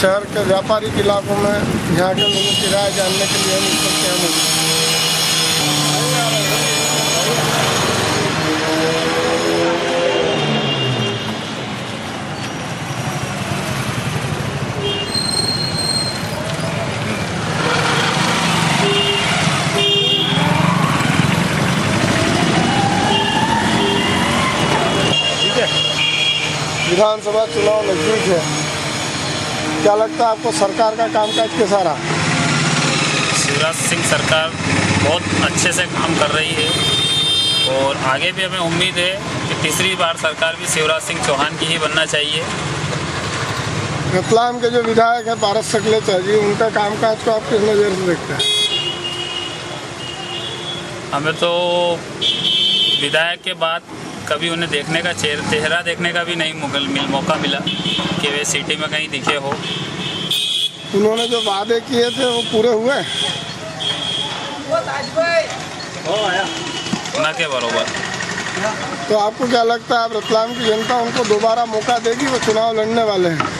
शहर के व्यापारिक इलाकों में यहाँ के लोगों की राय जानने के लिए हम इस पर क्या मिलते हैं। विधानसभा चुनाव नजदीक है, क्या लगता है आपको सरकार का कामकाज कैसा रहा? शिवराज सिंह सरकार बहुत अच्छे से काम कर रही है और आगे भी हमें उम्मीद है कि तीसरी बार सरकार भी शिवराज सिंह चौहान की ही बनना चाहिए। रतलाम के जो विधायक हैं पारस सकलेचा जी, उनका कामकाज को आप किस नज़र से देखते हैं? हमें तो विधायक के बाद कभी उन्हें देखने का चेहरा देखने का भी नहीं मौका मिला कि वे सिटी में कहीं दिखे हो। उन्होंने जो वादे किए थे वो पूरे हुए ना के बराबर। तो आपको क्या लगता है, अब रतलाम की जनता उनको दोबारा मौका देगी? वो चुनाव लड़ने वाले हैं।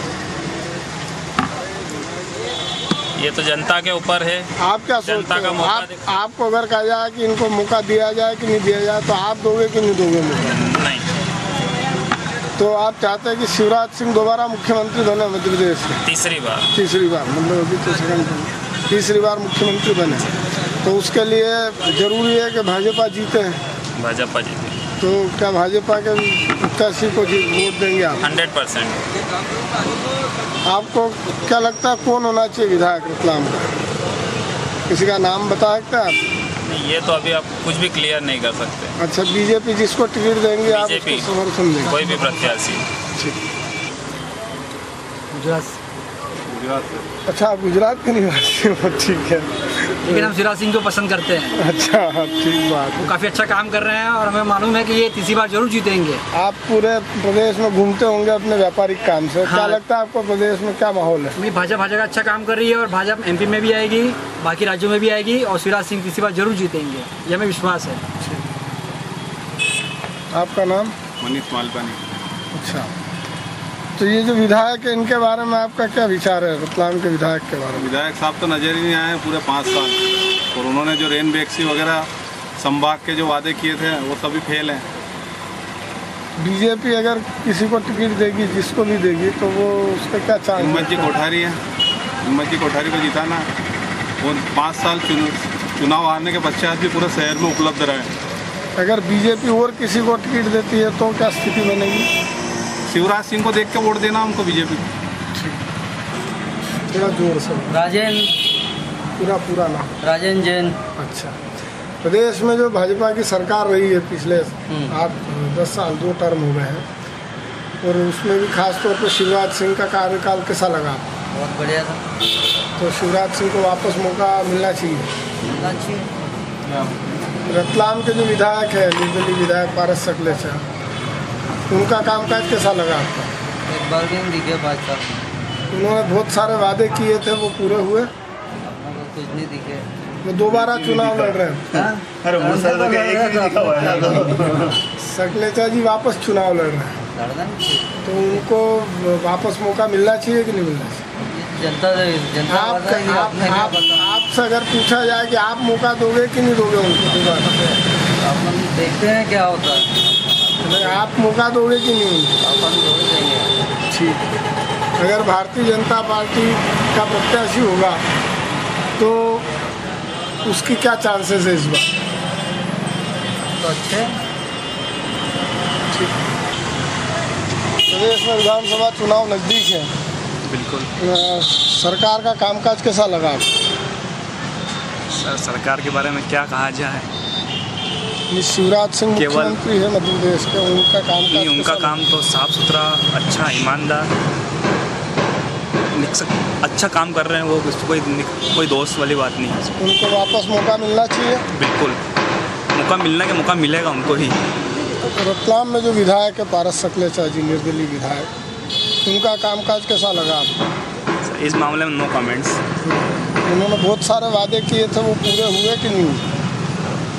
ये तो जनता के ऊपर है। आप क्या सोचते हैं? आपको अगर कहा जाए कि इनको मौका दिया जाए कि नहीं दिया जाए, तो आप दोगे कि नहीं दोगे मौका? नहीं। तो आप चाहते हैं कि शिवराज सिंह दोबारा मुख्यमंत्री बने मध्य प्रदेश के? तीसरी बार मतलब अभी तो सेकंड, तीसरी बार मुख्यमंत्री बने, तो उसके लिए जरूरी है कि भाजपा जीते हैं। भाजपा जीते तो क्या भाजपा के प्रत्याशी को वोट देंगे आप? 100%। आपको क्या लगता है कौन होना चाहिए विधायक रतलाम का? किसी का नाम बता सकते हैं आप? नहीं, ये तो अभी आप कुछ भी क्लियर नहीं कर सकते। अच्छा, बीजेपी जिसको टिकट देंगे आप उसको समर्थन देंगे? कोई भी प्रत्याशी। गुजरात। अच्छा, आप गुजरात के निवासी हो, ठीक है। लेकिन हम शिवराज सिंह को पसंद करते हैं। अच्छा, ठीक बात। वो काफ़ी अच्छा काम कर रहे हैं और हमें मालूम है कि ये तीसरी बार जरूर जीतेंगे। आप पूरे प्रदेश में घूमते होंगे अपने व्यापारिक काम से। हाँ। क्या लगता है आपको प्रदेश में क्या माहौल है? भाजपा अच्छा काम कर रही है और भाजपा MP में भी आएगी, बाकी राज्यों में भी आएगी और शिवराज सिंह तीसरी बार जरूर जीतेंगे, ये हमें विश्वास है। आपका नाम? मनीष मालपानी। अच्छा, तो ये जो विधायक है इनके बारे में आपका क्या विचार है, रतलाम के विधायक के बारे में? विधायक साहब तो नजर ही नहीं आए पूरे 5 साल, और उन्होंने जो रेन वैक्सी वगैरह संभाग के जो वादे किए थे वो सभी फेल हैं। बीजेपी अगर किसी को टिकट देगी, जिसको भी देगी, तो वो उसका क्या चांस? हिम्मत जी कोठारी है, हिम्मत जी कोठारी को जिताना। वो 5 साल चुनाव हारने के पश्चात भी पूरे शहर में उपलब्ध रहे। अगर बीजेपी और किसी को टिकट देती है तो क्या स्थिति बनेगी? शिवराज सिंह को देख के वोट देना उनको, बीजेपी। थोड़ा जोर से। राजेंद्र। पूरा नाम? राजेंद्र जैन। अच्छा, प्रदेश में जो भाजपा की सरकार रही है पिछले 8-10 साल, 2 टर्म हो गए हैं, और उसमें भी खास तौर पर शिवराज सिंह का कार्यकाल कैसा लगा? बहुत बढ़िया था। तो शिवराज सिंह को वापस मौका मिलना चाहिए। रतलाम के जो विधायक है, निर्दलीय विधायक पारस सकलेचा, उनका कामकाज कैसा लगा आपको? एक बार भी नहीं दिखे 5 साल। उन्होंने बहुत सारे वादे किए थे, वो पूरे हुए? कुछ नहीं दिखे। वो दोबारा चुनाव लड़ रहे हैं। सकलेचा जी वापस चुनाव लड़ रहे हैं, तो उनको वापस मौका मिलना चाहिए कि नहीं मिलना चाहिए? आपसे अगर पूछा जाए कि आप मौका दोगे कि नहीं दोगे उनको दोबारा? अपन देखते हैं क्या होता है। नहीं, आप मौका दोगे कि नहीं उनको? ठीक। अगर भारतीय जनता पार्टी का प्रत्याशी होगा तो उसकी क्या चांसेस है इस बार? तो अच्छे। ठीक। प्रदेश में विधानसभा चुनाव नज़दीक है। बिल्कुल। सरकार का कामकाज कैसा लगा आपको? सर, सरकार के बारे में क्या कहा जाए? शिवराज सिंह मुख्यमंत्री है मध्य प्रदेश के, उनका काम उनका काम तो साफ सुथरा, अच्छा, ईमानदार, अच्छा काम कर रहे हैं वो, कोई दोस्त वाली बात नहीं है। उनको वापस मौका मिलना चाहिए? बिल्कुल, मौका मिलेगा उनको ही। रतलाम में जो विधायक है पारस सकलेचा जी, निर्दलीय विधायक, उनका कामकाज कैसा लगा आपको? इस मामले में नो कमेंट्स। उन्होंने बहुत सारे वादे किए थे, वो पूरे हुए कि नहीं हुए?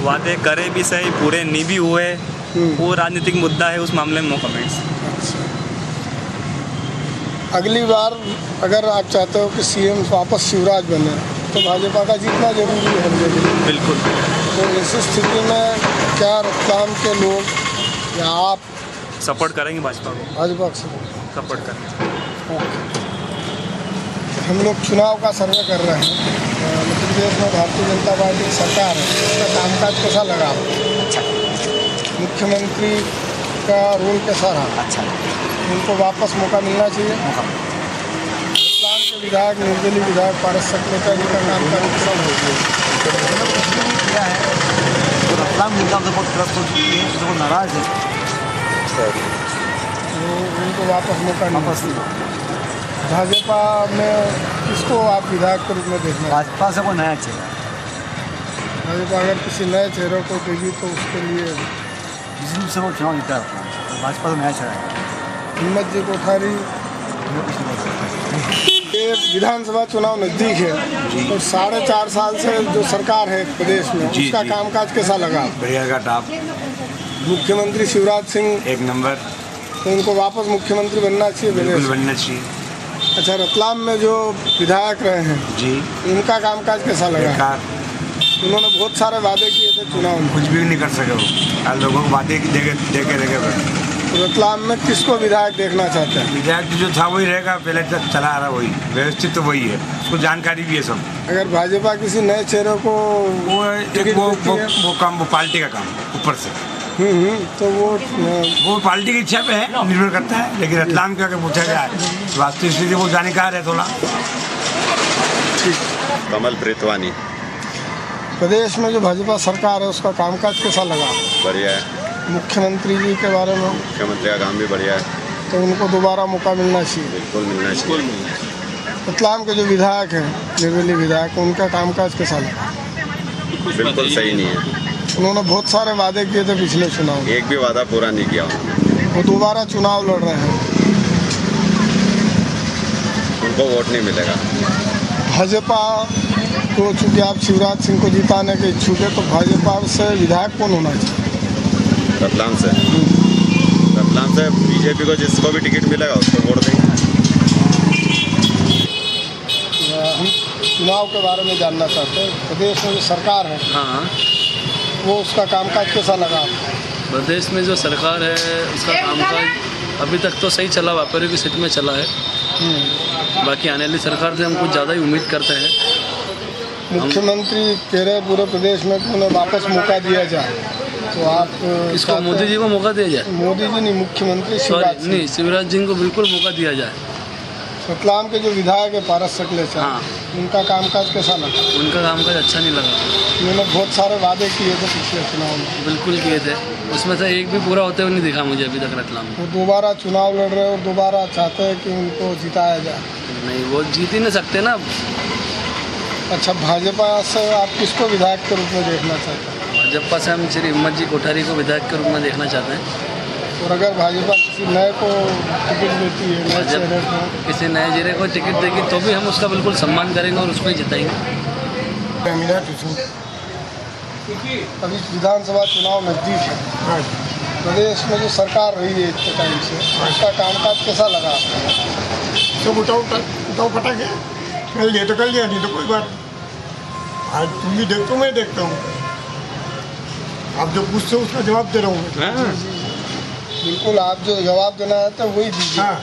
वादे करे भी सही, पूरे नहीं भी हुए, वो राजनीतिक मुद्दा है, उस मामले में नो कमेंट्स। अगली बार अगर आप चाहते हो कि सीएम वापस शिवराज बने तो भाजपा का जीतना जरूरी है हर जगह। बिल्कुल। तो इस स्थिति में क्या रतलाम के लोग या आप सपोर्ट करेंगे भाजपा को, भाजपा से सपोर्ट करेंगे। हम लोग चुनाव का सर्वे कर रहे हैं। मध्य प्रदेश में भारतीय जनता पार्टी की सरकार है, उसका कामकाज कैसा लगा? अच्छा। मुख्यमंत्री का रोल कैसा रहा? अच्छा। उनको वापस मौका मिलना चाहिए। रतलाम के विधायक, निर्दलीय विधायक पारस सकलेचा जी का कामकाज कैसा क्या है तो रतलाम मुद्दा से बहुत त्रस्त हो चुकी है, उससे वो नाराज है। तो उनको वापस मौका नहीं। भाजपा में किसको आप विधायक के रूप में देखना? भाजपा से वो नया चेहरा, भाजपा अगर किसी नए चेहरे को देगी तो उसके लिए जिस रूप से वो चुनाव जीता है, तो भाजपा से नया चेहरा है। हिम्मत जी कोठारी, ये विधानसभा चुनाव नज़दीक है तो 4.5 साल से जो सरकार है प्रदेश में, उसका कामकाज कैसा लगा? बढ़िया का टॉप। मुख्यमंत्री शिवराज सिंह एक नंबर। तो उनको वापस मुख्यमंत्री बनना चाहिए। बिल्कुल बनना चाहिए। अच्छा, रतलाम में जो विधायक रहे हैं जी, उनका कामकाज कैसा लगा? बेकार। उन्होंने बहुत सारे वादे किए थे चुनाव में, कुछ भी नहीं कर सके वो। आज लोगों को बातें देखे तो रतलाम में किसको विधायक देखना चाहते हैं? विधायक जो था वही रहेगा, पहले तक चला आ रहा वही व्यवस्थित, तो वही है, उसको जानकारी भी है सब। अगर भाजपा किसी नए चेहरे को वो काम, वो पार्टी का काम ऊपर से, तो वो पार्टी की इच्छा पे है, निर्भर करता है। लेकिन रतलाम का अगर पूछा गया वास्तविक स्थिति वो जानकार है थोड़ा। कमल प्रीतवानी। प्रदेश में जो भाजपा सरकार है उसका कामकाज कैसा लगा? बढ़िया है। मुख्यमंत्री जी के बारे में? मुख्यमंत्री का काम भी बढ़िया है। तो उनको दोबारा मौका मिलना चाहिए। बिल्कुल मिलना चाहिए। रतलाम के जो विधायक हैं, निर्दलीय विधायक, उनका कामकाज कैसा लगा? बिल्कुल सही नहीं है। उन्होंने बहुत सारे वादे किए थे पिछले चुनाव में, एक भी वादा पूरा नहीं किया उन्होंने। वो दोबारा चुनाव लड़ रहे हैं, उनको वोट नहीं मिलेगा। भाजपा को, चूँकि आप शिवराज सिंह को जिताने के इच्छुक है, तो भाजपा से विधायक कौन होना चाहिए? रतलाम से बीजेपी को जिसको भी टिकट मिलेगा उसको वोट देंगे। हम चुनाव के बारे में जानना चाहते हैं। प्रदेश में जो सरकार है, हाँ, वो उसका कामकाज कैसा लगा आपको? प्रदेश में जो सरकार है उसका कामकाज अभी तक तो सही चला, व्यापारियों की स्थिति में चला है। बाकी आने वाली सरकार से हम कुछ ज़्यादा ही उम्मीद करते हैं। मुख्यमंत्री कह रहे पूरे प्रदेश में उन्हें वापस मौका दिया जाए, तो आप इसको मोदी जी को मौका दिया जाए? मोदी जी नहीं, मुख्यमंत्री शिवराज सिंह। नहीं, शिवराज जी को बिल्कुल मौका दिया जाए। रतलाम के जो विधायक है पारस सकलेचा, हाँ, उनका कामकाज कैसा लगा? उनका कामकाज अच्छा नहीं लगा। उन्होंने बहुत सारे वादे किए थे पिछले चुनाव में। बिल्कुल किए थे, उसमें से एक भी पूरा होते हुए नहीं दिखा मुझे अभी तक रतलाम में। वो दोबारा चुनाव लड़ रहे हो, दोबारा चाहते हैं कि उनको जिताया जाए? नहीं, वो जीत ही नहीं सकते ना। अच्छा, भाजपा से आप किसको विधायक के रूप में देखना चाहते हैं? भाजपा से हम श्री हिम्मत जी कोठारी को विधायक के रूप में देखना चाहते हैं। और अगर भाजपा किसी नए को टिकट देती है, नए चेहरे को, किसी नए चेहरे को टिकट देगी तो भी हम उसका बिल्कुल सम्मान करेंगे और उसको ही जिताएंगे। अभी विधानसभा चुनाव नज़दीक है, प्रदेश में जो सरकार रही है इतने टाइम से, उसका कामकाज कैसा लगा आपको? सब उठाओ फटाके, कर लिया तो कर लिया, नहीं तो कोई बात। आज तुम भी देखते हो, मैं देखता हूँ। आप जो पूछते हो उसका जवाब दे रहा हूँ। बिल्कुल, आप जो जवाब देना है तो वही दीजिए। हाँ,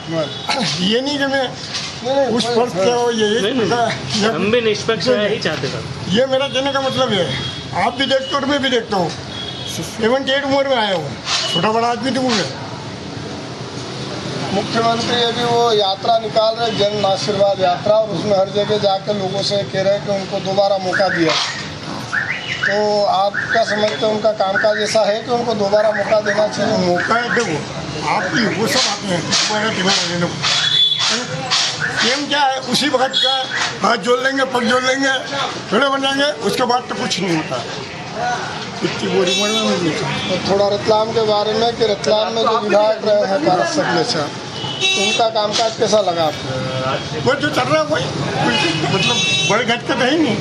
ये नहीं कि मैं उस फर्ज क्या हो, ये हम भी निष्पक्ष ही चाहते हैं। ये मेरा कहने का मतलब है, आप भी देखते हो और मैं भी देखता हूँ। 78 उम्र में आया हूँ, छोटा बड़ा आदमी तो मैं। मुख्यमंत्री अभी वो यात्रा निकाल रहे, जन आशीर्वाद यात्रा, और उसमें हर जगह जाकर लोगों से कह रहे हैं कि उनको दोबारा मौका दिया। तो आप क्या समझते हैं, उनका कामकाज ऐसा है कि उनको दोबारा मौका देना चाहिए? मौका है, देखो आपकी वो सब आते हैं, गेम क्या है, उसी वक्त का हाथ जोड़ लेंगे, पग जोड़ लेंगे, खड़े बन जाएंगे, उसके बाद तो कुछ नहीं होता। इतनी बोरी में तो थोड़ा रतलाम के बारे में, कि रतलाम में जो विधायक रहे हैं पारस सकलेचा, उनका कामकाज कैसा लगा आपको? वो जो चल रहा है वही, मतलब बड़े घट के तो ही नहीं,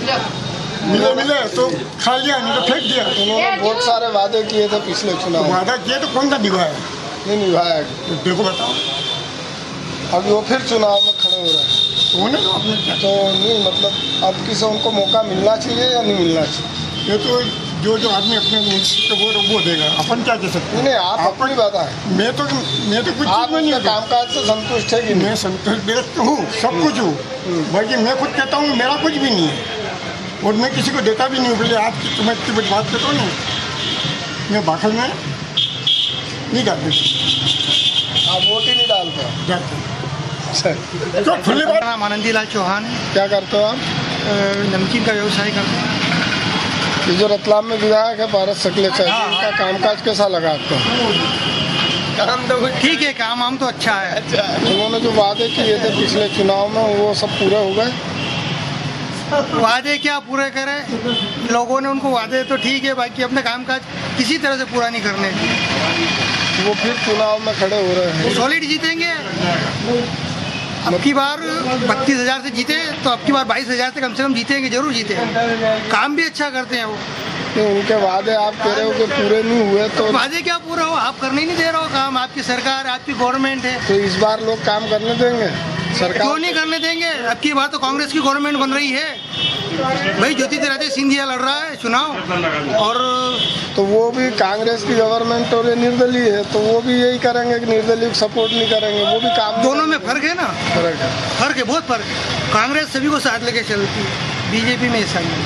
मिले तो खा लिया, नहीं तो फेंक दिया। उन्होंने बहुत सारे वादे किए थे पिछले चुनाव में। वादा किए तो कौन सा निभाया? नहीं निभाया। देखो बताओ, अब वो फिर चुनाव में खड़े हो रहे हैं होने दो अपने क्या। तो नहीं मतलब अब किसी उनको मौका मिलना चाहिए या नहीं मिलना चाहिए? ये तो जो आदमी अपने वो देगा, अपन क्या कह सकते हैं। नहीं आप अपनी बात है, मैं तो कुछ आप चीज़ में नहीं उनके हूँ। कामकाज से संतुष्ट है कि नहीं? मैं संतुष्ट व्यक्त हूँ, सब कुछ हूँ, बाकी मैं खुद कहता हूँ मेरा कुछ भी नहीं है और मैं किसी को देता भी नहीं हूँ। बोले आज की तुम्हें इतनी बड़ी बात करता हूँ नहीं, मैं बाखल में नहीं डाल देती, आप वोट ही नहीं डालते? जाते सर तो खुली बात। नाम आनंदीलाल चौहान है, क्या करते हो आप? नमकीन का व्यवसाय करते हैं। ये जो रतलाम में विधायक है भारत सकलेचा जी, उनका कामकाज कैसा लगा आपको? काम तो ठीक है, काम आम तो अच्छा है। उन्होंने जो वादे किए थे पिछले चुनाव में वो सब पूरे हो गए? वादे क्या पूरे करें, लोगों ने उनको वादे तो ठीक है, बाकी अपने कामकाज किसी तरह से पूरा नहीं करने। वो फिर चुनाव में खड़े हो रहे हैं। सॉलिड जीतेंगे। अब की बार 32,000 से जीते तो अब की बार 22,000 से कम जीतेंगे, जरूर जीतेंगे। काम भी अच्छा करते हैं वो। तो उनके वादे आप कह रहे हो कि पूरे नहीं हुए तो? वादे क्या पूरा हो, आप करने ही नहीं दे रहे हो काम, आपकी सरकार, आपकी गवर्नमेंट है। तो इस बार लोग काम करने देंगे? सरकार क्यों नहीं करने देंगे? अब की बार तो कांग्रेस की गवर्नमेंट बन रही है भाई, ज्योतिरादित्य सिंधिया लड़ रहा है चुनाव, और तो वो भी कांग्रेस की गवर्नमेंट और ये निर्दलीय है, तो वो भी यही करेंगे कि निर्दलीय को सपोर्ट नहीं करेंगे, वो भी काम। दोनों में फर्क है ना, फर्क है, फर्क है, बहुत फर्क है। कांग्रेस सभी को साथ लेके चलती है, बीजेपी में ऐसा नहीं।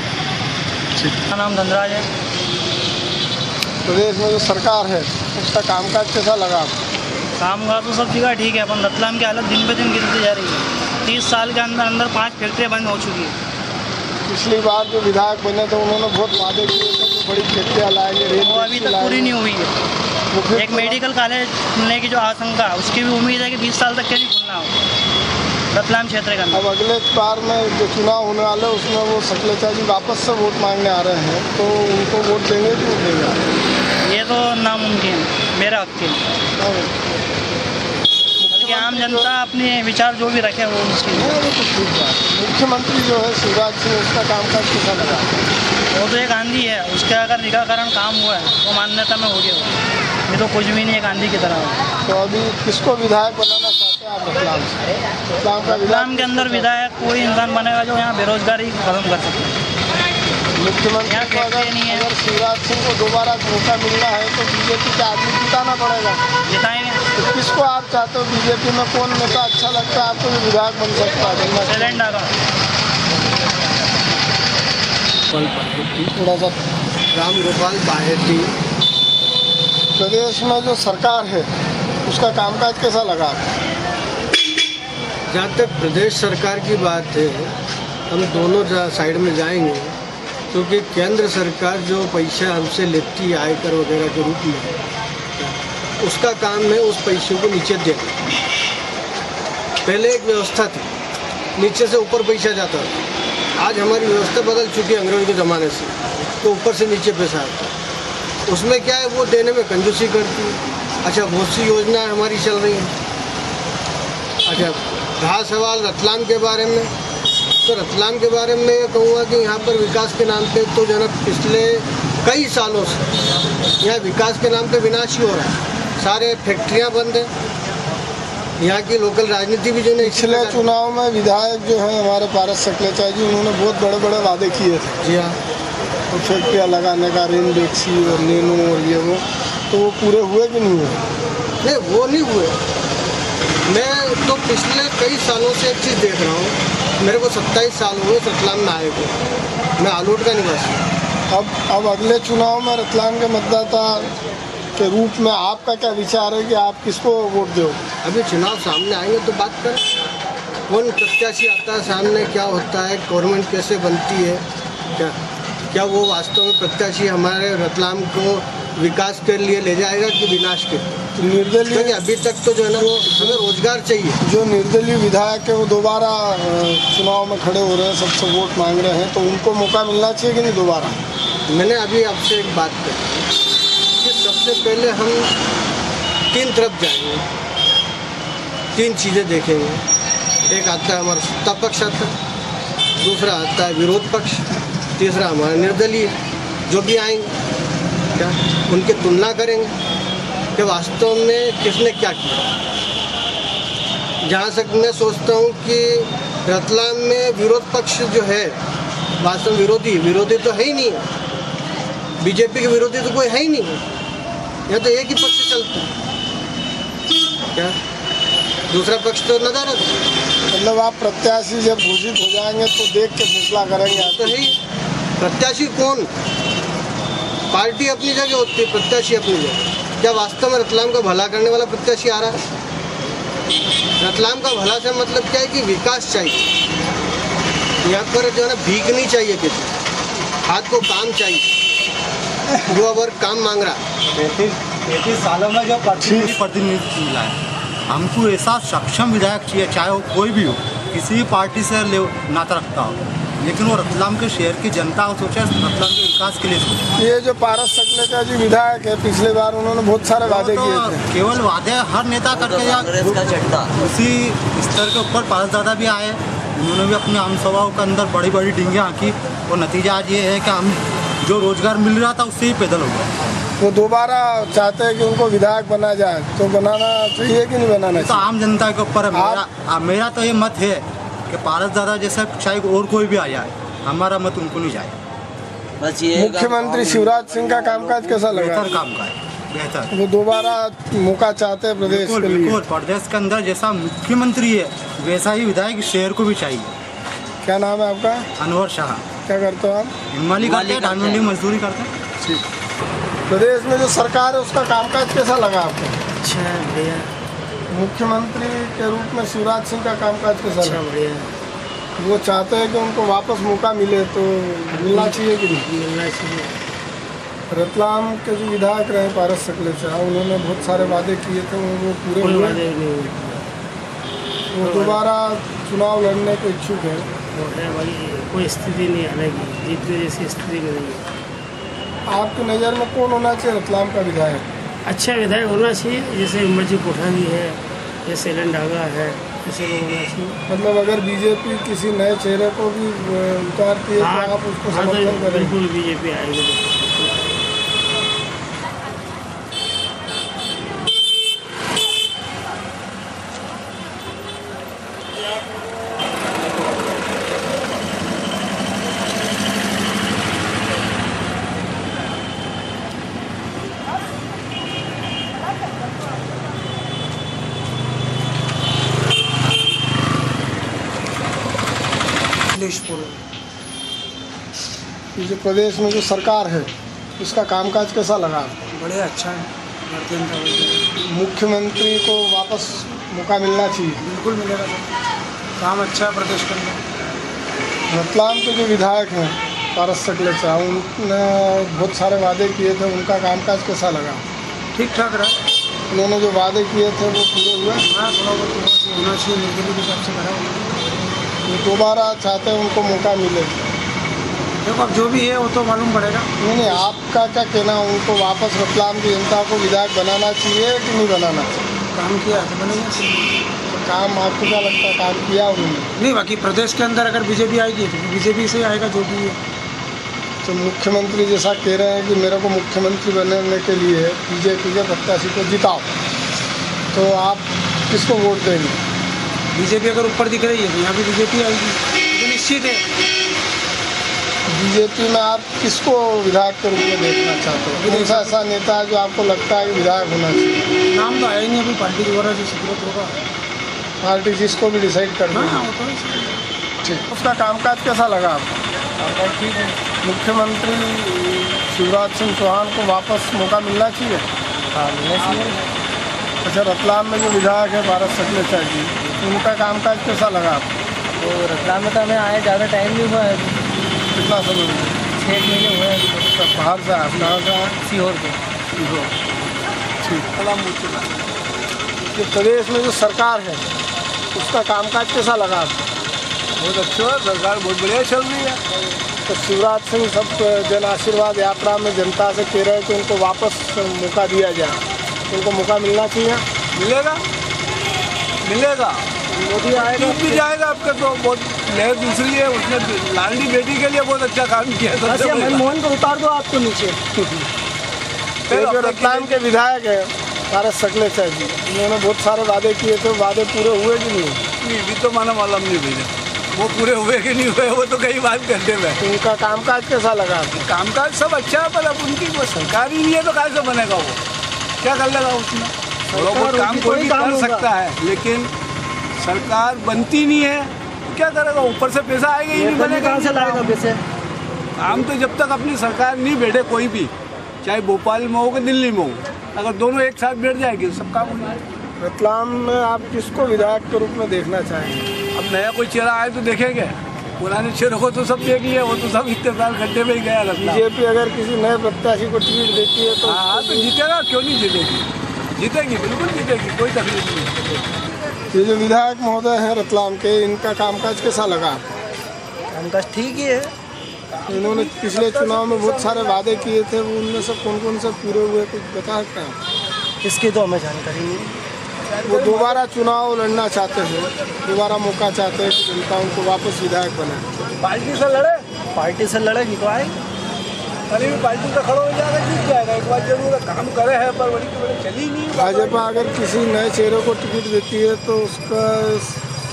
मेरा नाम धनराज है। प्रदेश में जो सरकार है उसका कामकाज कैसा लगा आपको? कामकाज तो सब जगह ठीक है, अपन रतलाम की हालत दिन पे दिन गिरती जा रही है। 30 साल के अंदर अंदर 5 फैक्ट्रियाँ बंद हो चुकी है। पिछली बार जो विधायक बने थे उन्होंने बहुत वादे किए थे कि बड़ी फैक्ट्रियाँ लाएंगे, वो अभी तक पूरी नहीं हुई है। एक मेडिकल कॉलेज खुलने की जो आशंका, उसकी भी उम्मीद है कि 20 साल तक के लिए खुलना हो रतलाम क्षेत्र के अंदर। अब अगले बार में जो चुनाव होने वाले उसमें वो सकलेचा जी वापस से वोट मांगने आ रहे हैं, तो उनको वोट देंगे कि नहीं देंगे? ये तो नामुमकिन है, मेरा हक है। आम जनता अपने विचार जो भी रखे वो उसकी। मुख्यमंत्री जो है शिवराज सिंह, उसका कामकाज कैसा लगा? वो तो एक आंधी है, उसका अगर निकाकरण काम हुआ है वो मान्यता में हो गया, ये तो कुछ भी नहीं, एक आंधी की तरह है। तो अभी किसको विधायक बनाना चाहते हैं आप रतलाम से? रतलाम के अंदर विधायक कोई इंसान बनेगा जो यहाँ बेरोजगारी खत्म कर सकता है। मुख्यमंत्री को अगर शिवराज सिंह को दोबारा मौका मिलना है तो बीजेपी का आदमी जिताना पड़ेगा। जिताएंगे। तो किसको आप चाहते हो? बीजेपी में कौन नेता अच्छा लगता है आपको जो विधायक बन सकता है? टैलेंट आगा थोड़ा सा राम गोपाल बाहेती। प्रदेश में जो सरकार है उसका कामकाज कैसा लगा आपको? जहाँ तक प्रदेश सरकार की बात है, हम दोनों साइड में जाएंगे, क्योंकि केंद्र सरकार जो पैसा हमसे लेती है आयकर वगैरह के रूप में, उसका काम है उस पैसे को नीचे देना। पहले एक व्यवस्था थी, नीचे से ऊपर पैसा जाता था। आज हमारी व्यवस्था बदल चुकी है अंग्रेजों के ज़माने से, तो ऊपर से नीचे पैसा आता है। उसमें क्या है, वो देने में कंजूसी करती है। अच्छा, बहुत सी योजनाएँ हमारी चल रही हैं। अच्छा, रहा सवाल रतलाम के बारे में, तो रतलाम के बारे में ये कहूँगा कि यहाँ पर विकास के नाम पे तो जो है पिछले कई सालों से यहाँ विकास के नाम पे विनाश ही हो रहा है। सारे फैक्ट्रियाँ बंद हैं, यहाँ की लोकल राजनीति भी जो है। पिछले चुनाव में विधायक जो है हमारे पारस सकलेचा जी, उन्होंने बहुत बड़े बड़े वादे किए थे। जी हाँ, तो फैक्ट्रियाँ लगाने का, रेन बेक्सी और नैनो और ये वो, तो वो पूरे हुए कि नहीं हुए? नहीं, वो नहीं हुए। मैं तो पिछले कई सालों से एक चीज़ देख रहा हूँ। मेरे को 27 साल हुए रतलाम में आए को, मैं आलोट का निवासी। अब अगले चुनाव में रतलाम के मतदाता के रूप में आपका क्या विचार है कि आप किसको वोट दो? अभी चुनाव सामने आएंगे तो बात करें, कौन प्रत्याशी आता है सामने, क्या होता है, गवर्नमेंट कैसे बनती है, क्या वो वास्तव में प्रत्याशी हमारे रतलाम को विकास के लिए ले जाएगा कि विनाश के? निर्दलीय, क्योंकि अभी तक तो जो है ना, हमें रोजगार चाहिए। जो निर्दलीय विधायक है वो दोबारा चुनाव में खड़े हो रहे हैं, सबसे वोट मांग रहे हैं, तो उनको मौका मिलना चाहिए कि नहीं दोबारा? मैंने अभी आपसे एक बात कही कि सबसे पहले हम 3 तरफ जाएंगे, 3 चीज़ें देखेंगे। एक आता है हमारा सत्ता पक्ष आता है, दूसरा आता है विरोध पक्ष, तीसरा हमारा निर्दलीय। जो भी आएंगे क्या उनकी तुलना करेंगे कि वास्तव में किसने क्या किया। जहाँ तक मैं सोचता हूँ कि रतलाम में विरोध पक्ष जो है वास्तव में विरोधी तो है ही नहीं है। बीजेपी के विरोधी तो कोई है ही नहीं, यह तो एक ही पक्ष चलता है क्या, दूसरा पक्ष तो नदारद। मतलब आप प्रत्याशी जब घोषित हो जाएंगे तो देख के फैसला करेंगे आप? तो है प्रत्याशी कौन, पार्टी अपनी जगह होती है, प्रत्याशी अपनी जगह। क्या वास्तव में रतलाम का भला करने वाला प्रत्याशी आ रहा है? रतलाम का भला से मतलब क्या है कि विकास चाहिए, यहाँ पर जो है ना भीख नहीं चाहिए, किसी हाथ को काम चाहिए। युवा वर्ग काम मांग रहा है। 35 सालों में जो प्रतिनिधित्व मिला है, हमको ऐसा सक्षम विधायक चाहिए, चाहे वो कोई भी हो, किसी भी पार्टी से नाता रखता हो, लेकिन वो रतलाम के शहर की जनता को सोचे, रतलाम के विकास के लिए सोचे। ये जो पारस सकलेचा जी विधायक है, पिछले बार उन्होंने बहुत सारे वादे किए थे। केवल वादे हर नेता करके या उसी स्तर के ऊपर पारस दादा भी आए, उन्होंने भी अपने आम सभाओं के अंदर बड़ी बड़ी डिंगियाँ आँकी, और नतीजा आज ये है कि हम जो रोजगार मिल रहा था उससे ही पैदल हो गया। वो दोबारा चाहते हैं कि उनको विधायक बना जाए, तो बनाना चाहिए कि नहीं बनाना चाहिए? तो आम जनता के ऊपर है। मेरा तो ये मत है कि पारस दादा जैसा चाहे और कोई भी आ जाए, हमारा मत उनको नहीं जाए। बस ये मुख्यमंत्री शिवराज सिंह का कामकाज कैसा लगा? बेहतर काम का है, बेहतर। वो दोबारा मौका चाहते हैं प्रदेश के लिए? बिल्कुल, प्रदेश के अंदर जैसा मुख्यमंत्री है वैसा ही विधायक शहर को भी चाहिए। क्या नाम है आपका? अनवर शाह। क्या करते हो आप? हिमाली करते हैं, डायमंडी मजदूरी करते हैं। ठीक। प्रदेश में जो सरकार है उसका कामकाज कैसा लगा आपको? अच्छा है, बढ़िया। मुख्यमंत्री के रूप में शिवराज सिंह का कामकाज कैसा लगा? बढ़िया। वो चाहते हैं कि उनको वापस मौका मिले, तो मिलना चाहिए कि नहीं? मिलना चाहिए। रतलाम के जो विधायक रहे पारस सकलेचा, उन्होंने बहुत सारे वादे किए थे, वो पूरे हुए? वो दोबारा चुनाव लड़ने को इच्छुक है? कोई स्थिति नहीं आने की, जीत जैसी स्थिति में नहीं है। आपकी नज़र में कौन होना चाहिए रतलाम का विधायक? अच्छा विधायक होना चाहिए, जैसे उमरजी कोठारी है, जैसे एलन डागा है, ऐसे लोग होना चाहिए। मतलब अगर बीजेपी किसी नए चेहरे को भी उतारती है तो आप उसको समर्थन करें? बिल्कुल बीजेपी आएगी। ये जो प्रदेश में जो सरकार है उसका कामकाज कैसा लगा? बढ़िया, अच्छा है। मुख्यमंत्री को वापस मौका मिलना चाहिए? बिल्कुल मिलेगा सर, काम अच्छा है प्रदेश के अंदर। रतलाम के जो विधायक हैं पारस सकलेचा, उन्होंने बहुत सारे वादे किए थे, उनका कामकाज कैसा लगा? ठीक ठाक रहा। उन्होंने जो वादे किए थे वो पूरे हुए? हाँ, थोड़ा बहुत होना चाहिए, निर्दलीय हिसाब से करा। वो दोबारा चाहते हैं उनको मौका मिले? देखो अब जो भी है वो तो मालूम पड़ेगा। नहीं, आपका क्या कहना, उनको वापस रतलाम की जनता को विधायक बनाना चाहिए कि नहीं बनाना चाहिए? काम किया तो बनेगा। तो काम आपको क्या लगता है काम किया उन्होंने? नहीं, बाकी प्रदेश के अंदर अगर बीजेपी आएगी तो बीजेपी से आएगा जो भी है। तो मुख्यमंत्री जैसा कह रहे हैं कि मेरे को मुख्यमंत्री बनने के लिए बीजेपी के प्रत्याशी को जिताओ, तो आप किसको वोट देंगे? बीजेपी अगर ऊपर दिख रही है तो यहाँ भी बीजेपी आएगी, तो निश्चित है। बीजेपी में आप किसको विधायक के रूप में देखना चाहते हो? कौन सा ऐसा नेता है जो आपको लगता है कि विधायक होना चाहिए? नाम तो आया ही नहीं अभी, पार्टी द्वारा जो स्वीकृत होगा पार्टी जिसको भी डिसाइड कर देगी। ठीक। उसका कामकाज कैसा लगा आपको? कामकाज ठीक है। मुख्यमंत्री शिवराज सिंह चौहान को वापस मौका मिलना चाहिए? हाँ, मिलना चाहिए। अच्छा, रतलाम में जो विधायक है पारस सकलेचा जी, उनका कामकाज कैसा लगा आपको? तो रतलाम में तो हमें आए ज़्यादा टाइम नहीं हुआ है। कितना समय हुआ? 6 महीने हुए हैं। तो बाहर से आप कहाँ से आए? सीहोर के। ठीक। ये प्रदेश में जो सरकार है उसका कामकाज कैसा लगा आपको? बहुत अच्छा है, सरकार बहुत बढ़िया चल रही है। तो शिवराज सिंह सब जन आशीर्वाद यात्रा में जनता से कह रहे हैं कि उनको वापस मौका दिया जाए, उनको मौका मिलना चाहिए? मिलेगा, मिलेगा। मोदी आएगा भी जाएगा आपका, तो बहुत लहर दूसरी है, उसने लाडली बेटी के लिए बहुत अच्छा काम किया है। मनमोहन को उतार दो आपको नीचे। जो रतलाम के विधायक है पारस सकलेचा जी, उन्होंने बहुत सारे वादे किए थे, वादे पूरे हुए कि नहीं? नहीं, अभी तो माना मालूम नहीं भैया, वो पूरे हुए कि नहीं हुए वो तो कई बात करते हुए। तो उनका कामकाज कैसा लगा? कामकाज सब अच्छा है, पर अब उनकी वो सरकार ही नहीं है तो कैसे बनेगा वो, क्या कर लेगा उसमें? थोड़ा बहुत काम कोई भी कर सकता है, लेकिन सरकार बनती नहीं है तो क्या करेगा? ऊपर से पैसा आएगा ही नहीं, बनेगा कहाँ से लाएगा पैसे? काम तो जब तक अपनी सरकार नहीं बैठे कोई भी, चाहे भोपाल में हो कि दिल्ली में हो, अगर दोनों एक साथ बैठ जाएगी सब काम हो जाएगा। रतलाम में आप किसको विधायक के रूप में देखना चाहेंगे? अब नया कोई चेहरा आए तो देखेंगे, पुराने चेहरों को तो सब देख लिया, वो तो सब इतने साल गड्ढे में ही गया। बीजेपी अगर किसी नए प्रत्याशी को टिकट देती है तो हाँ तो जीतेगा, क्यों नहीं जीतेगी? जीतेगी, बिल्कुल जीतेगी, कोई तकलीफ नहीं है। ये जो विधायक महोदय हैं रतलाम के, इनका कामकाज कैसा लगा? कामकाज ठीक ही है। इन्होंने पिछले चुनाव में बहुत सारे वादे किए थे, वो उनमें से कौन से पूरे हुए, कुछ बता सकते हैं? इसकी तो हमें जानकारी नहीं। वो दोबारा चुनाव लड़ना चाहते हैं, दोबारा मौका चाहते हैं कि जनता उनको वापस विधायक बनाए। पार्टी से लड़े, पार्टी से लड़ेगी तो आए, कभी भी पार्टी से खड़ा हो जाएगा, जीत जाएगा। एक बार जरूर काम करे है, पर बड़ी बड़ी चली नहीं। भाजपा अगर किसी नए चेहरे को टिकट देती है तो उसका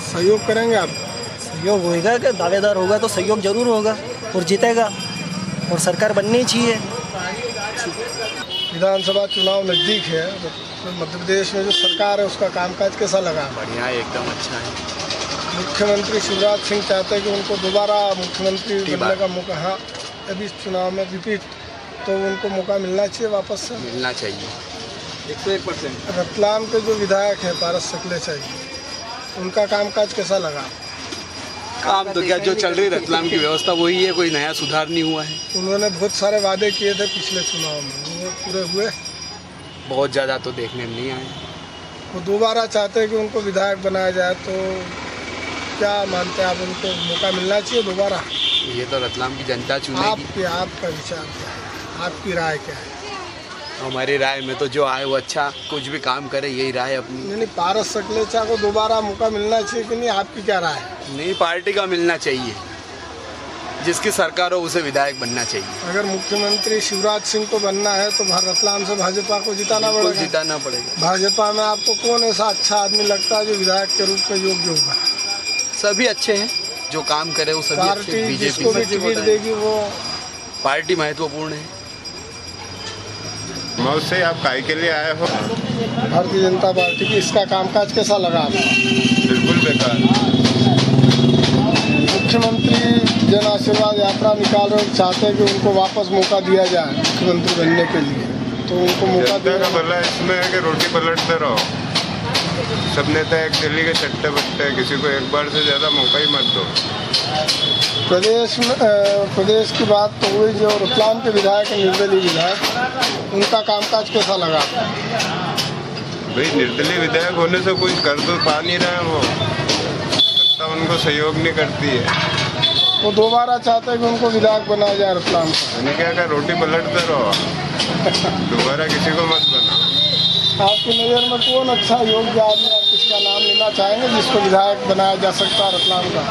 सहयोग करेंगे आप? सहयोग होगा, कि दावेदार होगा तो सहयोग जरूर होगा और जीतेगा, और सरकार बननी चाहिए। विधानसभा चुनाव नज़दीक है, तो मध्य प्रदेश में जो सरकार है उसका कामकाज कैसा लगा? बढ़िया है, एकदम अच्छा है। मुख्यमंत्री शिवराज सिंह चाहते हैं कि उनको दोबारा मुख्यमंत्री बनने का मौका, हाँ अभी इस चुनाव में रिपीट, तो उनको मौका मिलना चाहिए, वापस से मिलना चाहिए 101%। रतलाम के जो विधायक है पारस सकलेचा जी, उनका कामकाज कैसा लगा? काम तो क्या, जो चल रही रतलाम की व्यवस्था वही है, कोई नया सुधार नहीं हुआ है। उन्होंने बहुत सारे वादे किए थे पिछले चुनाव में, वो पूरे हुए? बहुत ज़्यादा तो देखने में नहीं आए। वो दोबारा चाहते हैं कि उनको विधायक बनाया जाए, तो क्या मानते हैं आप, उनको मौका मिलना चाहिए दोबारा? ये तो रतलाम की जनता चुनेगी। आपका विचार क्या है, आपकी राय क्या है? हमारी राय में तो जो आए वो अच्छा कुछ भी काम करे, यही राय अपनी। नहीं, पारस सकलेचा को दोबारा मौका मिलना चाहिए कि नहीं, आपकी क्या राय है? नहीं, पार्टी का मिलना चाहिए, जिसकी सरकार हो उसे विधायक बनना चाहिए। अगर मुख्यमंत्री शिवराज सिंह को बनना है तो रतलाम से भाजपा को जिताना पड़ेगा। जिताना पड़ेगा। भाजपा में आपको कौन ऐसा अच्छा आदमी लगता है जो विधायक के रूप में योग्य होगा? सभी अच्छे हैं, जो काम करे वो सभी अच्छे। पार्टी जिसको भी टिकट देगी वो पार्टी महत्वपूर्ण है। मौत से आप काहे के लिए आए हो? भारतीय जनता पार्टी की, इसका कामकाज कैसा लगा आपको? बिल्कुल बेकार। मुख्यमंत्री जन आशीर्वाद यात्रा निकाल रहे और चाहते हैं कि उनको वापस मौका दिया जाए मुख्यमंत्री बनने के लिए, तो उनको मौका दिया भला इसमें है कि रोटी पलटते रहो। सब नेता एक दिल्ली के चट्टे बट्टे, किसी को एक बार से ज़्यादा मौका ही मत दो। प्रदेश की बात तो हुई, जो रतलाम के विधायक हैं, निर्दलीय विधायक, उनका कामकाज कैसा लगा? भाई निर्दलीय विधायक होने से कुछ कर तो पा नहीं रहे हैं, वो सत्ता उनको सहयोग नहीं करती है। वो दोबारा चाहते हैं कि उनको विधायक बनाया जाए रतलाम का। मैंने क्या कहा, रोटी पलटते रहो, दोबारा किसी को मत बनाओ। आपकी नज़र में कौन अच्छा योग्य आदमी, आप किसका नाम लेना चाहेंगे जिसको विधायक बनाया जा सकता है रतलाम का?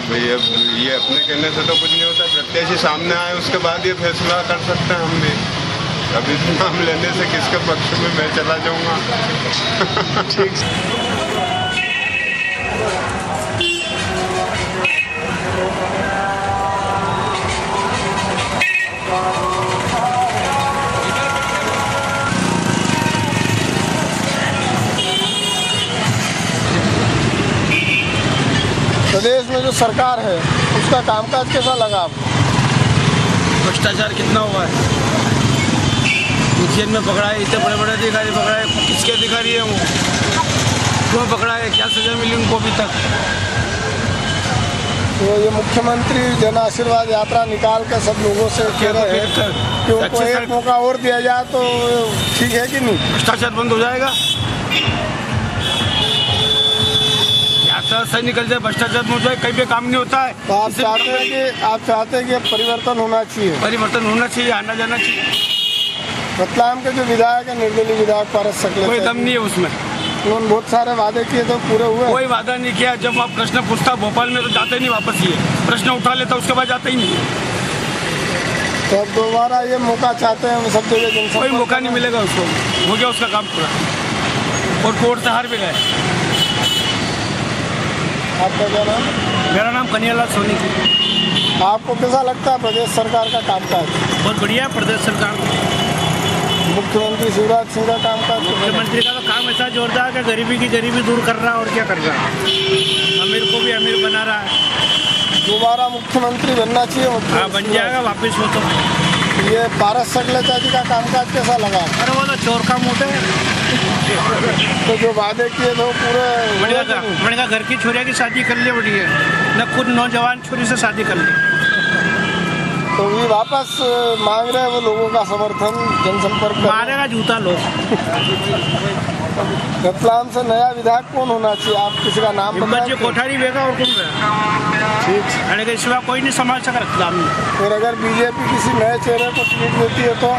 भाई अब ये अपने कहने से तो कुछ नहीं होता, प्रत्याशी सामने आए उसके बाद ये फैसला कर सकते हैं हम भी। अभी तो नाम लेने से किसके पक्ष में मैं चला जाऊंगा। ठीक। प्रदेश में जो सरकार है उसका कामकाज कैसा लगा आपको? भ्रष्टाचार कितना हुआ है, उज्जैन में पकड़ा है, इतने बड़े बड़े अधिकारी पकड़ा है, किसके अधिकारी है वो, क्यों पकड़ा है, क्या सजा मिली उनको अभी तक? तो ये मुख्यमंत्री जन आशीर्वाद यात्रा निकाल कर सब लोगों से कह रहे हैं कि उनको एक मौका और दिया जाए, तो ठीक है कि नहीं? भ्रष्टाचार बंद हो जाएगा, यात्रा से निकल जाए, भ्रष्टाचार हो जाए, कहीं भी काम नहीं होता है। तो आप चाहते हैं कि परिवर्तन होना चाहिए? परिवर्तन होना चाहिए, आना जाना चाहिए। रतलाम के जो विधायक है, निर्दलीय विधायक पारस सकलेचा, कोई दम नहीं है उसमें। उन्होंने बहुत सारे वादे किए थे, पूरे हुए? कोई वादा नहीं किया। जब आप प्रश्न पूछता भोपाल में तो जाते नहीं वापस, ये प्रश्न उठा लेता उसके बाद जाते ही नहीं। तो अब दोबारा ये मौका चाहते हैं सब जगह जनसंपर्क। कोई मौका नहीं मिलेगा उसको, हो गया उसका काम पूरा और कोर्ट से हार भी गए। आपका क्या नाम? मेरा नाम कन्हैयालाल सोनी। आपको कैसा लगता है प्रदेश सरकार का कामकाज? बहुत बढ़िया प्रदेश सरकार। मुख्यमंत्री शिवराज सिंह का कामकाज? मुख्यमंत्री का तो काम ऐसा जोरदार है, गरीबी की गरीबी दूर कर रहा है और क्या कर रहा है, अमीर को भी अमीर बना रहा है। दोबारा मुख्यमंत्री बनना चाहिए। हाँ, बन जाएगा वापस वो तो। ये पारस सकलेचा जी का कामकाज कैसा लगा? अरे वो तो चोर का मोटे। तो जो वादे किए थे वो पूरे बढ़िया घर की छोरिया की शादी कर ली, बढ़िया न खुद नौजवान छोरी से शादी कर ली। तो भी वापस मांग रहे हैं वो लोगों का समर्थन, जनसंपर्क मारेगा जूता लोग। रतलाम से नया विधायक कौन होना चाहिए? आप किसी का नाम बच्चे कोठारी बेगा और कौन गया? ठीक। अरे के सिवा कोई नहीं संभाल सका रतलाम में। और अगर बीजेपी किसी नए चेहरे को टिकट देती है तो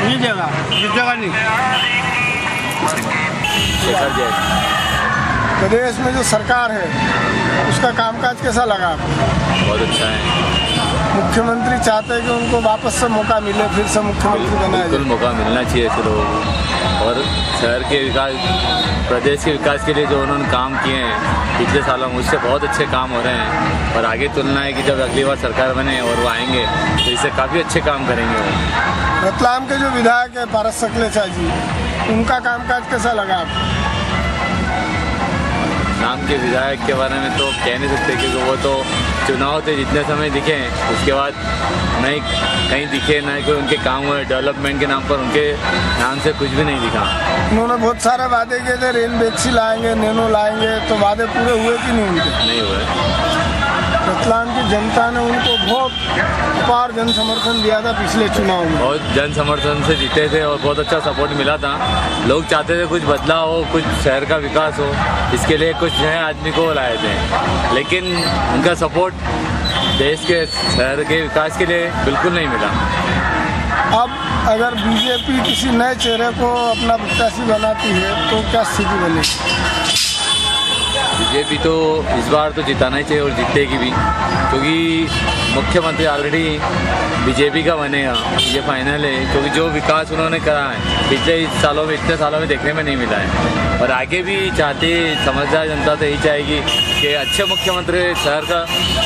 नहीं देगा, जीतेगा नहीं। प्रदेश में जो सरकार है उसका कामकाज कैसा लगा आपको? बहुत अच्छा है। मुख्यमंत्री चाहते हैं कि उनको वापस से मौका मिले, फिर से मुख्यमंत्री बनाया जाए। बिल्कुल मौका मिलना चाहिए ऐसे लोगों को। और शहर के विकास, प्रदेश के विकास के लिए जो उन्होंने काम किए हैं पिछले सालों में, उससे बहुत अच्छे काम हो रहे हैं। और आगे तुलना है कि जब अगली बार सरकार बने और वो आएंगे तो इससे काफ़ी अच्छे काम करेंगे वो। रतलाम के जो विधायक है पारस सकलेचा जी, उनका कामकाज कैसा लगा आपको? नाम के विधायक के बारे में तो कह नहीं सकते, क्योंकि वो तो चुनाव थे जितने समय दिखे, उसके बाद नहीं कहीं दिखे, ना कोई उनके काम हुए। डेवलपमेंट के नाम पर उनके नाम से कुछ भी नहीं दिखा। उन्होंने बहुत सारे वादे किए थे, रेल वैक्सी लाएंगे, नैनो लाएंगे, तो वादे पूरे हुए कि नहीं उनके? नहीं हुए। रतलाम की जनता ने उनको बहुत अपार जन समर्थन दिया था पिछले चुनाव में। बहुत जन समर्थन से जीते थे और बहुत अच्छा सपोर्ट मिला था। लोग चाहते थे कुछ बदलाव हो, कुछ शहर का विकास हो, इसके लिए कुछ नए आदमी को लाए थे, लेकिन उनका सपोर्ट देश के शहर के विकास के लिए बिल्कुल नहीं मिला। अब अगर बीजेपी किसी नए चेहरे को अपना प्रत्याशी बनाती है तो क्या स्थिति बनेगी? बीजेपी तो इस बार तो जिताना ही चाहिए और जीतेगी भी, क्योंकि मुख्यमंत्री ऑलरेडी बीजेपी का बनेगा, ये फाइनल है। क्योंकि जो विकास उन्होंने करा है पिछले सालों में, इतने सालों में देखने में नहीं मिला है। और आगे भी चाहती, समझदार जनता तो यही चाहेगी कि अच्छे मुख्यमंत्री शहर का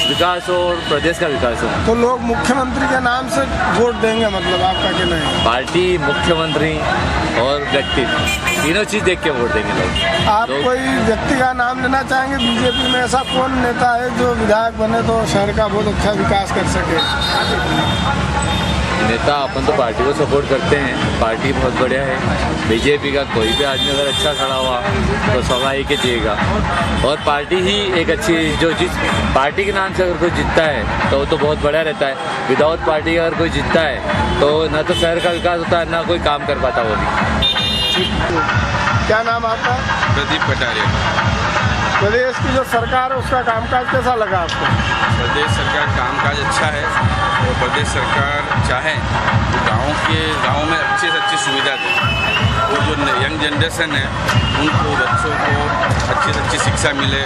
विकास हो और प्रदेश का विकास हो। तो लोग मुख्यमंत्री के नाम से वोट देंगे, मतलब आपका कहना है? पार्टी, मुख्यमंत्री और व्यक्ति, तीनों चीज़ देख के वोट देंगे लोग। आप कोई व्यक्ति का नाम लेना चाहेंगे? बीजेपी में ऐसा कौन नेता है जो विधायक बने तो शहर का बहुत अच्छा विकास कर सके? नेता अपन तो पार्टी को सपोर्ट करते हैं, पार्टी बहुत बढ़िया है। बीजेपी का कोई भी आदमी अगर अच्छा खड़ा हुआ तो स्वाभाविक ही जिएगा। और पार्टी ही एक अच्छी, जो चीज़ पार्टी के नाम से अगर कोई जीतता है तो वो तो बहुत बढ़िया रहता है। विदाउट पार्टी अगर कोई जीतता है तो ना तो शहर का विकास होता है, ना कोई काम कर पाता वो भी। क्या नाम आपका? प्रदीप कटारिया। प्रदेश की जो सरकार है उसका कामकाज कैसा लगा आपको? प्रदेश सरकार कामकाज अच्छा है और प्रदेश सरकार चाहे तो गाँव में अच्छी से अच्छी सुविधा दे। और जो यंग जनरेशन है उनको, बच्चों को अच्छी से अच्छी शिक्षा मिले,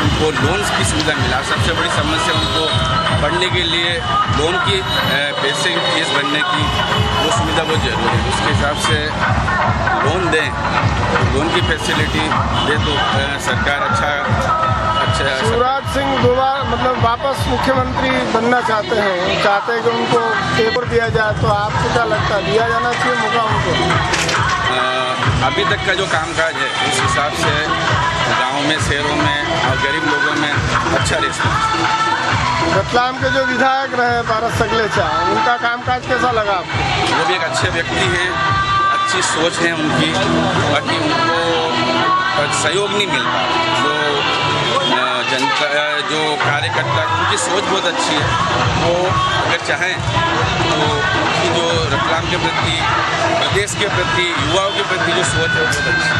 उनको लोन्स की सुविधा मिला। सबसे बड़ी समस्या उनको पढ़ने के लिए लोन की पैसे की फीस भरने की वो सुविधा बहुत जरूरी है। उसके हिसाब से लोन दें, लोन की फैसिलिटी दे तो सरकार अच्छा। शिवराज सिंह दोबारा मतलब वापस मुख्यमंत्री बनना चाहते हैं, चाहते हैं कि उनको पेपर दिया जाए, तो आपको क्या लगता है दिया जाना चाहिए मौका उनको? अभी तक का जो कामकाज है उस हिसाब से गाँव में, शहरों में और गरीब लोगों में अच्छा रिस्पॉन्स। रतलाम के जो विधायक रहे पारस सकलेचा, उनका कामकाज कैसा लगा आपको? वो भी एक अच्छे व्यक्ति हैं, अच्छी सोच है उनकी, बाकी उनको सहयोग नहीं मिलता। जो जनता, जो कार्यकर्ता, उनकी सोच बहुत अच्छी है। वो अगर चाहें तो उनकी जो रतलाम के प्रति, प्रदेश के प्रति, युवाओं के प्रति जो सोच है वो बहुत अच्छी है।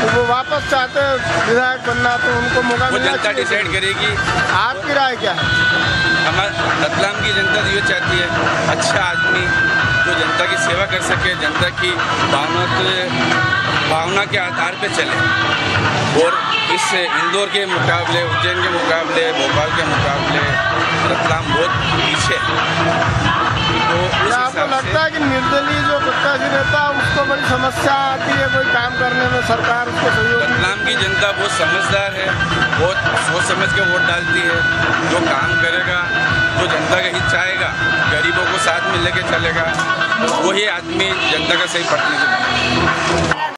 तो वो वापस चाहते हैं विधायक बनना, तो उनको मौका वो मिलना जनता चाहिए। डिसाइड करेगी। आपकी राय क्या है? हमारे रतलाम की जनता ये चाहती है अच्छा आदमी जो जनता की सेवा कर सके, जनता की भावना के आधार पे चले। और इस इंदौर के मुकाबले, उज्जैन के मुकाबले, भोपाल के मुकाबले रतलाम बहुत पीछे है। उस क्या आपको लगता है कि निर्दलीय जो प्रत्याशी रहता है उसको बड़ी समस्या आती है कोई काम करने में, सरकार उसको सहयोग? रतलाम की जनता बहुत समझदार है, बहुत सोच समझ के वोट डालती है। जो काम करेगा, जो जनता का हित चाहेगा, गरीबों को साथ में लेके चलेगा, वही आदमी जनता का सही प्रतिनिधि बनेगा।